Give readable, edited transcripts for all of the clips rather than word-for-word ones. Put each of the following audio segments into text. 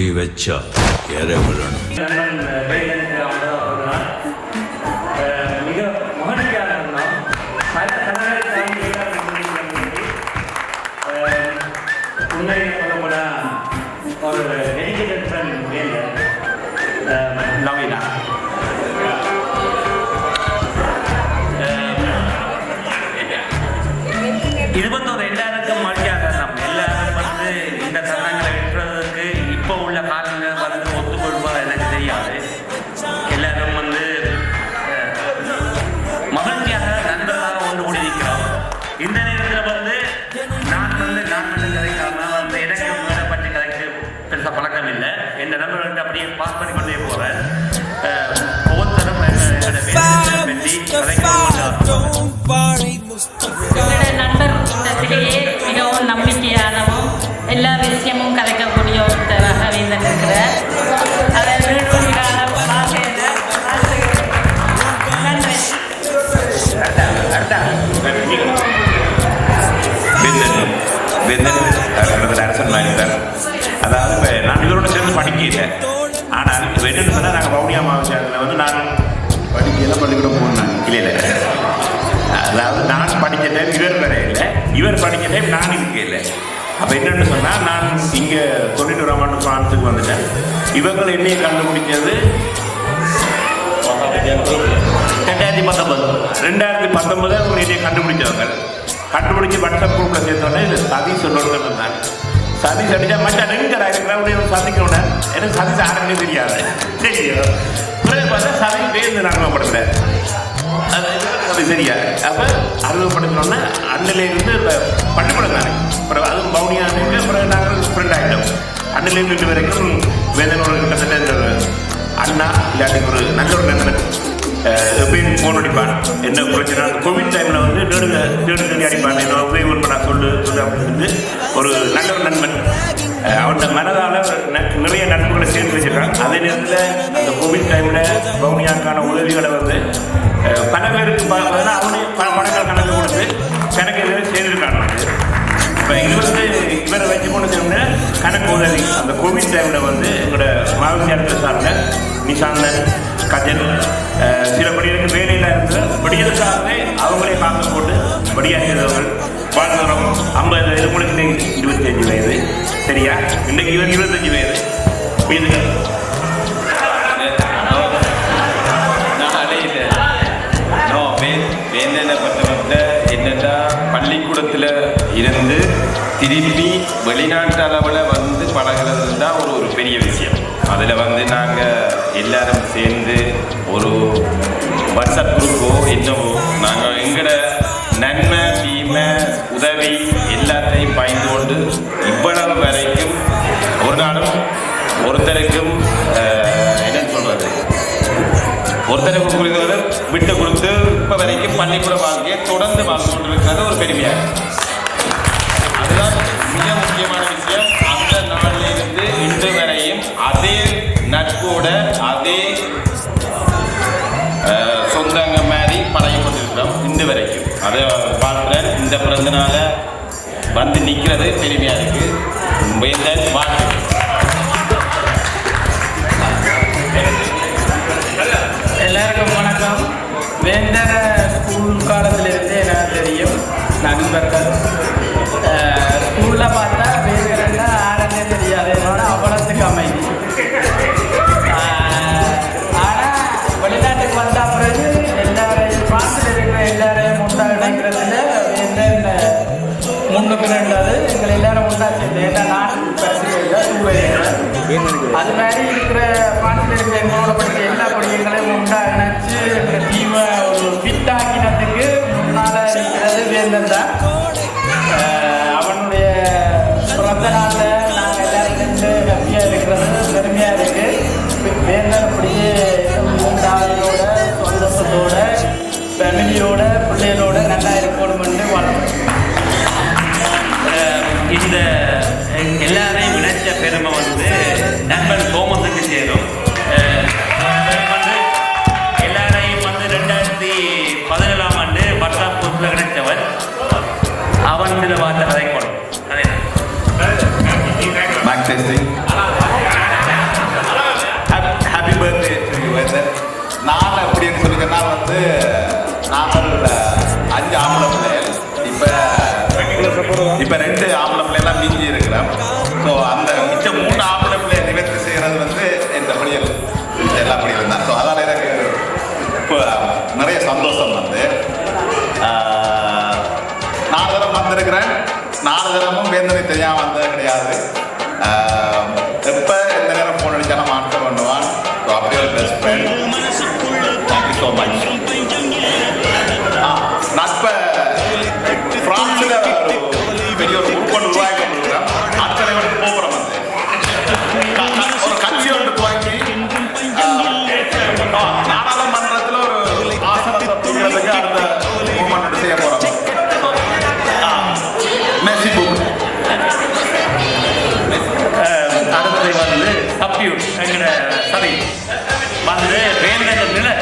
குறி வச்சா ஏற விழணும். மிக மகிழ்ச்சியாக உண்மையை சொல்லப்போனா ஒரு டெடிகேட்டட் ஃப்ரெண்ட் வேலை நவீனா இது வந்து ஒரு எல்லாருக்கும் மகிழ்ச்சியாக நம்ம எல்லாரும் வந்து இந்த தருணங்களை வெட்டுறதுக்கு இப்போ உள்ள காலங்கள் வந்து ஒத்துக்கொள்வா எனக்கு தெரியாது. எல்லாரும் வந்து மகிழ்ச்சியாக நண்பர்களாக ஒன்று கூடி இருக்கிறோம். இந்த நேரத்தில் வந்து நான் கதைக்காம வந்து எனக்கு மேடை பற்றி கதைக்கு பெருசாக பழக்கம் இல்லை. என் நண்பர்கள்ட்ட அப்படியே பாஸ் பண்ணி கொண்டே போகிறேன். ஒவ்வொருத்தரும் என்னோட பற்றி நண்பர் கூட்டத்திலேயே மிகவும் நம்பிக்கையானவும் எல்லா விஷயமும் கதைக்கக்கூடிய ஒருத்தராக இருக்கிறார். அவர் அரசன் வாங்கிட்டார். அதாவது இப்போ நான் இவரோட சேர்ந்து படிக்கல. ஆனால் வெட்டுன்னு சொன்னால் நாங்கள் வவுனியா மாவட்டத்தில் வந்து நான் படிக்கலாம் பள்ளிக்கூடம் போனேன் இல்லை. அதாவது நான் படித்த டைம் இவர் வேற இல்லை, இவர் படித்த டைம் நான் இங்கே இல்லை. அப்போ என்னென்னு சொன்னால் நான் இங்கே 91ஆம் ஆண்டு பிரான்ஸுக்கு வந்துட்டேன். இவர்கள் என்னையை கண்டுபிடிச்சது 2019 அவங்க என்னையை கண்டுபிடிச்சவங்க. கண்டுபிடிச்சி வாட்ஸ்அப் குரூப்பில் சேர்த்தோடனே இது சதீஷ் ஒன்று இருந்தாங்க. சதீஷ் அடித்தா மச்சான் எங்கடா இருக்கிற சந்திக்கணும். எனக்கு சதீஷ் ஆரம்பமே தெரியாது. தெரியும் பிறகு பார்த்தா சதீஷ் பேருந்து அறிமுகப்படுத்துகிறேன். அது சரியா அப்போ அறிமுகப்படுத்தினோன்னா அண்ணிலேருந்து இப்போ பள்ளிக்கூடம் தானே. அப்புறம் அதுவும் பவுனியானுக்கு அப்புறம் நாங்கள் ஃப்ரெண்ட் ஆகிட்டோம். அண்ணிலேருந்து இன்று வரைக்கும் வேதனோட கிட்டத்தட்ட அண்ணா இல்லாட்டி ஒரு நல்ல ஒரு நண்பன் எப்பயும் ஃபோன் அடிப்பான். என்ன பிரச்சனை கோவிட் டைமில் வந்து தேடி அடிப்பான். என்ன உதவி ஒன்று நான் சொல்லு அப்படின்னு ஒரு நல்ல ஒரு நண்பன். அவனோட மனதால் நிறைய நண்பர்களை சேர்ந்து வச்சுருக்கான். அதே நேரத்தில் அந்த கோவிட் டைமில் பவுனியாக்கான உதவிகளை வந்து பல பேருக்கு அவனே பணக்கார கணக்கு கொடுத்து கணக்கு சேர்ந்துருக்கான். இப்போ இது வந்து இவரை வச்சு கொண்டு சேர்ந்து கணக்கு உதவி அந்த கோவிட் டைமில் வந்து எங்களோட மாவட்ட சார்ந்த நிஷாந்தன் கஜன் சில படிகளுக்கு வேலையில் இருந்து படிகளுக்காகவே அவங்களே காசு போட்டு படியாற்றியவர்கள் வாழ்ந்தவரும் 50 வயது. உங்களுக்கு இன்னைக்கு 25 வயது சரியா? இன்னைக்கு இவர் 25 வயது. வேந்தனை பட்டவர்கிட்ட என்னென்னா பள்ளிக்கூடத்தில் இருந்து திரும்பி வெளிநாட்டு அளவில் வந்து பழகிறது தான் ஒரு பெரிய விஷயம். அதில் வந்து நாங்கள் எல்லாரும் சேர்ந்து ஒரு வாட்ஸ்அப் குரூப்போ என்னவோ நாங்கள் எங்களோட நன்மை தீமை உதவி எல்லாத்தையும் பயந்து கொண்டு இவ்வளவு வரைக்கும் ஒரு நாளும் ஒருத்தருக்கும் என்னன்னு சொல்கிறது ஒருத்தருக்கு புரிந்ததை விட்டு கொடுத்து இப்போ வரைக்கும் பள்ளிக்கூட வாழ்க்கையை தொடர்ந்து வாழ்ந்து கொண்டிருக்கிறது ஒரு பெருமையாக. அதுதான் மிக முக்கியமான விஷயம். அந்த நாளிலிருந்து இன்று வரையும் அதே நட்போட அதே சொந்தங்க மாதிரி பழகி கொண்டிருக்கிறோம் இன்று வரைக்கும். அதை பார்க்குறேன். இந்த பிறந்தனால வந்து நிற்கிறது பெருமையாக இருக்குது. வேந்தன் வாழ்க்கை. எல்லாருக்கும் வணக்கம். வேந்தன ஸ்கூல் காலத்திலிருந்து எனக்கு தெரியும் நண்பர்கள். ஸ்கூலில் பார்த்தா வேந்தனா ஆரஞ்சே தெரியாது. என்னோட அவ்வளோத்துக்கு அமைதி. ஆனால் வெளிநாட்டுக்கு வந்த பிறகு எல்லாரையும் பாட்டில் இருக்கிற எல்லாரையும் ஒன்றா இணைக்கிறதுல வேந்தன் முன்னுக்கு நின்றது. எங்களை எல்லாரும் ஒன்றா சேர்ந்து ஏன்னா நான் அது மாதிரி இருக்கிற பாட்டில் இருக்கிற எங்களோட படித்த எல்லா படிகளையும் ஒன்றா இணைச்சு எங்கள் டீமை ஒரு ஃபிட்டாக்கினத்துக்கு முன்னால் இருக்கிறது வேந்தன் தான். அவனுடைய பிறந்த நாளில் நாங்கள் எல்லாரும் சேர்ந்து ஹாப்பியாக இருக்கிறது பெருமையாக இருக்குது. வேந்தன் அப்படியே தாயோட சந்தோஷத்தோட ஃபேமிலியோட பிள்ளைகளோட நல்லா இருக்கணும்னு வாழ்க்கை. இந்த எல்லாரையும் இணைச்ச பெருமை வந்து நண்பன் தோமஸுக்கு சேரும். வந்து 5 ஆம்பளை பிள்ளைகள். இப்போ 2 ஆம்பளை பிள்ளைலாம் மிஞ்சி இருக்கிறோம். ஸோ அந்த மிச்சம் 3 ஆம்பளை பிள்ளையை நிவர்த்தி செய்கிறது வந்து இந்த படிகள் எல்லா படிகளும் தான். ஸோ அதனால் எனக்கு இப்போ நிறைய சந்தோஷம் வந்து 4 தரம் வந்திருக்கிறேன். 4 தரமும் வேந்தனை தெரியாமல் வந்தது கிடையாது. எப்போ எந்த நேரம் ஃபோன் அடித்தாலும் ஆன்சர் பண்ணுவான். ஸோ அப்படியே ஒரு best friend. Thank you so much. நான் இப்போ ஃப்ரான்ஸில் பெரிய ஒரு குரூப் ஒன்று உருவாக்கி கொடுக்குறேன். ஆட்களை வந்து போகிறோம் வந்து ஒரு கட்சி ஒன்று துவங்கி நாடாளுமன்றத்தில் ஒரு ஆசனத்தை தூக்கிறதுக்கு அடுத்த மூவ்மெண்ட் செய்ய போகிறோம். மெஸ்ஸி புக் அடுத்தது வந்து சப்டியூட் என்கிற சரி வந்து வேந்தன் நிலை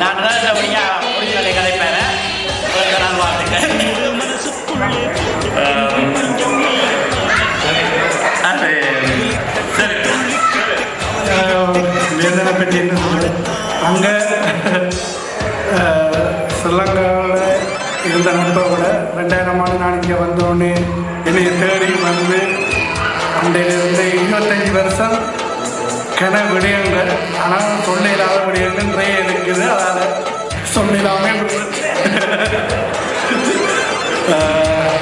நான் தான் முடிஞ்சலை கதைப்பேன். நான் வாழ்த்துக்கிறேன். அது சரி வேதனை பற்றி என்ன சொல்ல, அங்கே ஸ்ரீலங்காவில் இருந்த நட்பை விட 2000 ஆண்டு நான் இங்கே வந்தோடனே என்னை தேடி வந்து அன்றையிலிருந்து 25 வருஷம் கன விடயங்கள், ஆனால் சொல்ல இல்லாத விடயங்கள் நிறைய இருக்குது. அதால் சொல்ல இல்லாமல்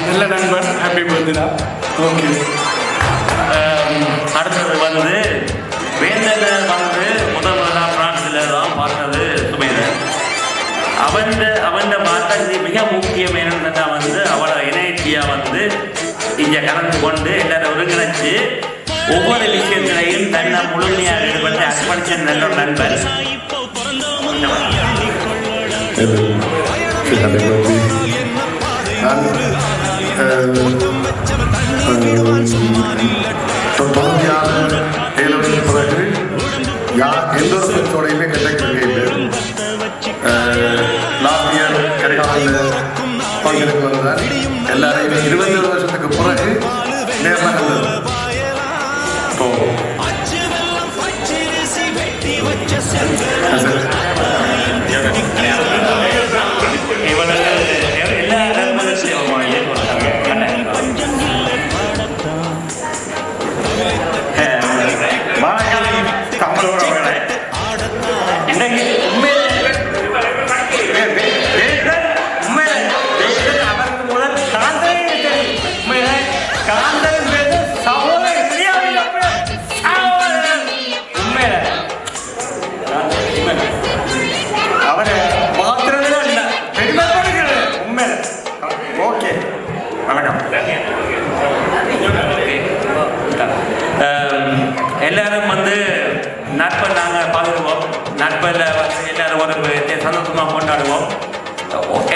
நல்ல நண்பன். Happy birthday. ஓகே. அடுத்தது வந்து வேந்தனை வந்து முதலாக பிரான்ஸில் தான் பார்த்தது சுமைதன். அவன் பார்த்தது மிக முக்கியம் என்னன்னா வந்து அவளை இணையத்தியா வந்து இங்கே கலந்து கொண்டு எல்லாரும் ஒருங்கிணைச்சு ஒவ்வொரு விஷயத்திலையும் தன்னை முழுமையாக ஈடுபட்டு அர்ப்பணிச்ச நல்ல நண்பர். பிறகு எந்த ஒரு பிரச்சோடையுமே கிடைக்கவில்லை. லாஸ்ட் இயர் கிடைக்காத பங்கெடுக்க வந்தார். எல்லாரையுமே 21 வருஷத்துக்கு பிறகு நேரில் கண்டது. எல்லாரும் வந்து நட்பை நாங்கள் பாதுகாப்போம். நட்பில் எல்லாரும் ஒரு சந்தோஷமாக கொண்டாடுவோம்.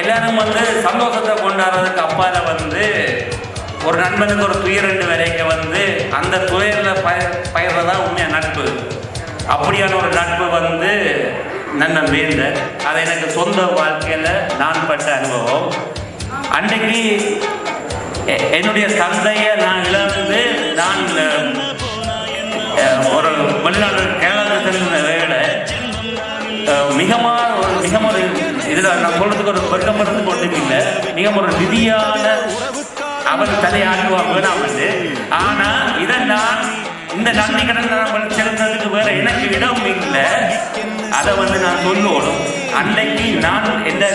எல்லாரும் வந்து சந்தோஷத்தை கொண்டாடுறதுக்கு அப்பால வந்து ஒரு நண்பனுக்கு ஒரு துயரண்டு வரைக்கும் வந்து அந்த துயரில் பயிர்றதான் உண்மையாக நட்பு. அப்படியான ஒரு நட்பு வந்து நன்னன் வேந்தன். அது எனக்கு சொந்த வாழ்க்கையில் நான் பட்ட அனுபவம். அன்றைக்கு என்னுடைய தந்தையை நான் இழந்து நான் ஒரு வெளிநாடு கேரளத்தில் செல்கிற வேலை மிக ஒரு இதில் நான் சொல்றதுக்கு ஒரு பெருக்கப்படுறதுக்கு ஒன்றும் இல்லை. மிக ஒரு விதியான அவர் தலையாட்டுவாங்க நான் வந்து. ஆனால் இதை நான் இந்த நன்றி கடன் செலுத்துறதுக்கு வேற எனக்கு இடம் இல்லை. அதை வந்து நான் சொல்லணும். அன்னைக்கு நான் எந்த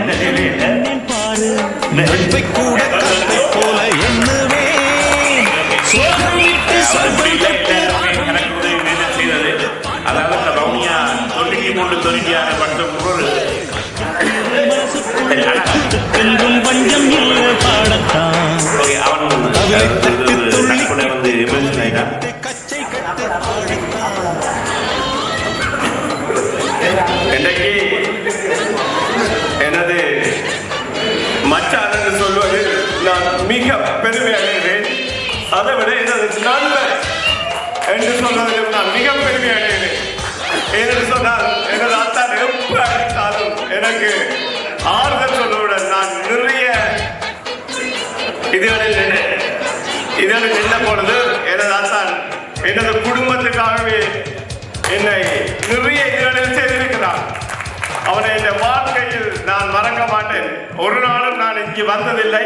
நிலையில அதாவது ரவுனியா 93-96 வருஷம் அவன் வந்து எமோஷன் ஆயிட்டான். இன்றைக்கு எனது மச்சான் சொல்வது நான் மிக பெருமை அடைகிறேன். அதை விட எனது நண்பர் என்று சொல்வதில் நான் மிக பெருமை அடைகிறேன். ஏனென்று சொன்னால் எனது அத்தான் எப்ப அழைத்தாலும் எனக்கு ஆறுதல் சொல்லுடன் நான் நிறைய இதுகளில் நின்ற பொழுது எனது அத்தான் எனது குடும்பத்துக்காகவே என்னை நிறைய இதுகளில் செய்திருக்கிறான். அவனை என் வாழ்க்கையில் நான் மறக்க மாட்டேன். ஒரு நாளும் நான் இங்கு வந்ததில்லை.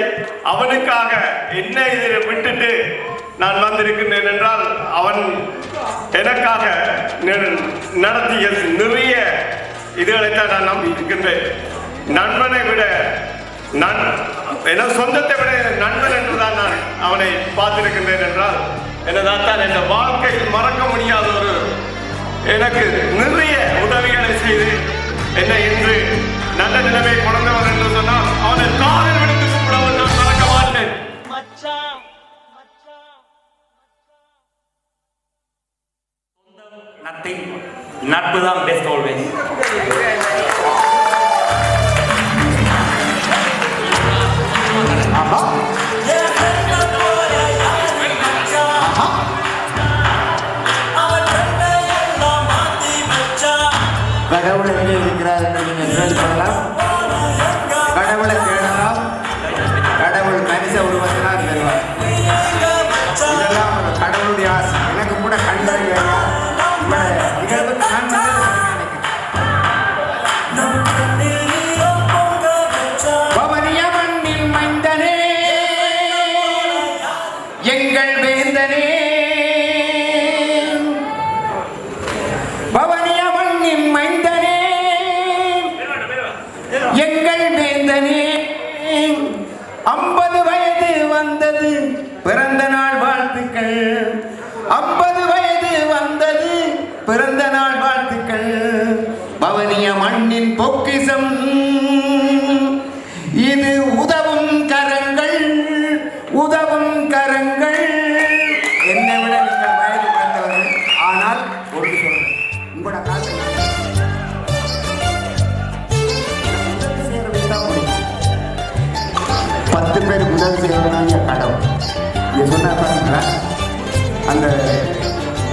அவனுக்காக என்னை இதில் விட்டுட்டு நான் வந்திருக்கின்றேன் என்றால் அவன் எனக்காக நடத்திய நிறைய இதுகளைத்தான் நான் நம்பி இருக்கின்றேன். நண்பனை விட என சொந்தத்தை விட நண்பன் என்றுதான் நான் அவனை பார்த்திருக்கின்றேன் என்றால் எனதான் என் வாழ்க்கையில் மறக்க முடியாத ஒரு எனக்கு நிறைய உதவிகளை செய்து என்னை இன்று நல்ல நிலைமை கொண்டவன் என்று சொன்னால் அவனை காலில் விழுந்து கூப்பிடவன் நான் மறக்க மாட்டேன். நத்திங், நட்பு தான் பெஸ்ட் ஆல்வேஸ். கடவுள் எங்கே இருக்கிறார் என்று நீங்கள் கேள்விப்படலாம். கடவுளை தேடலாம். கடவுள் மனித உருவத்தினால் பெறுவார். இதெல்லாம் கடவுளுடைய ஆசை. எனக்கு கூட கண்டது பவனிய மண்ணின் மைந்தனே, எங்கள் வேந்தனே, பவனிய மண்ணின் மைந்தனே, எங்கள் வேந்தனே, 50 வயது வந்தது பிறந்த நாள் வாழ்த்துக்கள். 50 வயது வந்தது பிறந்த நாள் வாழ்த்துக்கள். பவனிய மண்ணின் பொக்கிசம் இது உதவும் கரங்கள், உதவும் கரங்கள். என்னை விட நீங்கள் வயது பிறந்தவர்கள். ஆனால் ஒன்று சொல்றேன், உங்களோட காசு 10 பேர் உதவி செய்யறதுனால கடவுள் இது சொன்னா பார்த்தீங்களா? அந்த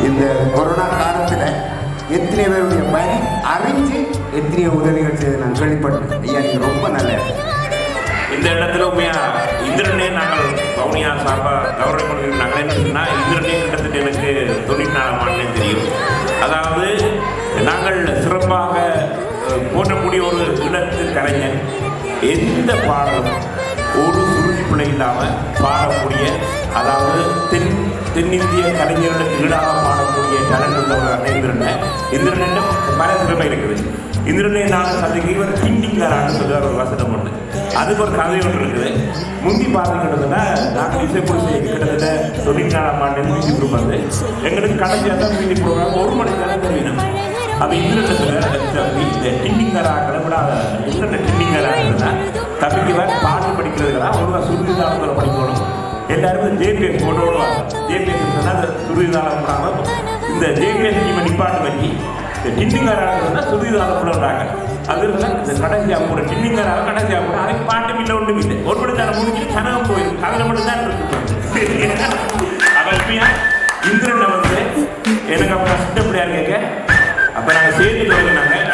இந்த கொரோனா காலத்தில் எத்தனை பேருடைய பணி அறிஞ்சு எத்தனையோ உதவிகள் செய்து நான் கேள்விப்பட்டேன். ஐயா நீங்கள் ரொம்ப நல்ல இந்த இடத்துல உண்மையா இந்திரனே நாங்கள் வவுனியா சார்பாக கௌரவம் நாங்கள் என்ன சொன்னால் இந்திரனே கிட்டத்தட்ட எனக்கு 94ஆம் ஆண்டுனே தெரியும். அதாவது நாங்கள் சிறப்பாக போற்றக்கூடிய ஒரு இடத்தில் கலைஞர் எந்த பாடலும் ஒரு சுருதிப்பிழை இல்லாமல் பாடக்கூடிய, அதாவது தென்னிந்திய கலைஞர்களுக்கு ஈடாக பாடக்கூடிய டேலண்ட் உள்ளவராக இந்திரன் பல திறமை இருக்குது. இந்திரனை நான் சந்திக்க இவர் கிண்டிங்காரான்னு சொல்லுவார் ஒரு வசனம் ஒன்று. அதுக்கு ஒரு கதை ஒன்று இருக்குது. முந்தி பார்த்தீங்கன்னா நாங்கள் இசைக்குழு செய்ய கிட்டத்தட்ட 94ஆம் ஆண்டு மியூசிக் குரூப் வந்து எங்களுக்கு கடைசியாக தான் மியூசிக் ப்ரோக்ராம் 1 மணி நேரம் தெரியும். அப்போ இந்திரன் இந்த டிண்டிங்காராக்களை விட இந்திரன் டிண்டிங்காராங்கன்னா தம்பிக்கு பாட்டு படிக்கிறதுக்கெல்லாம் ஒழுங்காக சுருதிதாளத்தில் படிக்கணும். எல்லாரும் ஜேபிஎஸ் போட்டு விடுவாங்க. ஜேபிஎஸ் அந்த சுருதிதாளம் பண்ணாமல் இந்த ஜேபிஎஸ் டீமை நிப்பாட்டு பண்ணி இந்த டிண்டிங்காராக சுருதிதாளம் விடுறாங்க. அது இந்த கடைசியாக கூட டிண்டிங்காராக கடைசியாக கூட அதுக்கு பாட்டும் இல்லை ஒன்றும் இல்லை. ஒரு மணி நேரம் முடிஞ்சு கனவு போயிடும். அதில் மட்டும் தான் இருக்கு. அவன் இந்திரனை வந்து எனக்கு அப்புறம் சிட்டப்படியாக கேட்க அப்போ நாங்கள் சேர்ந்து நாங்கள்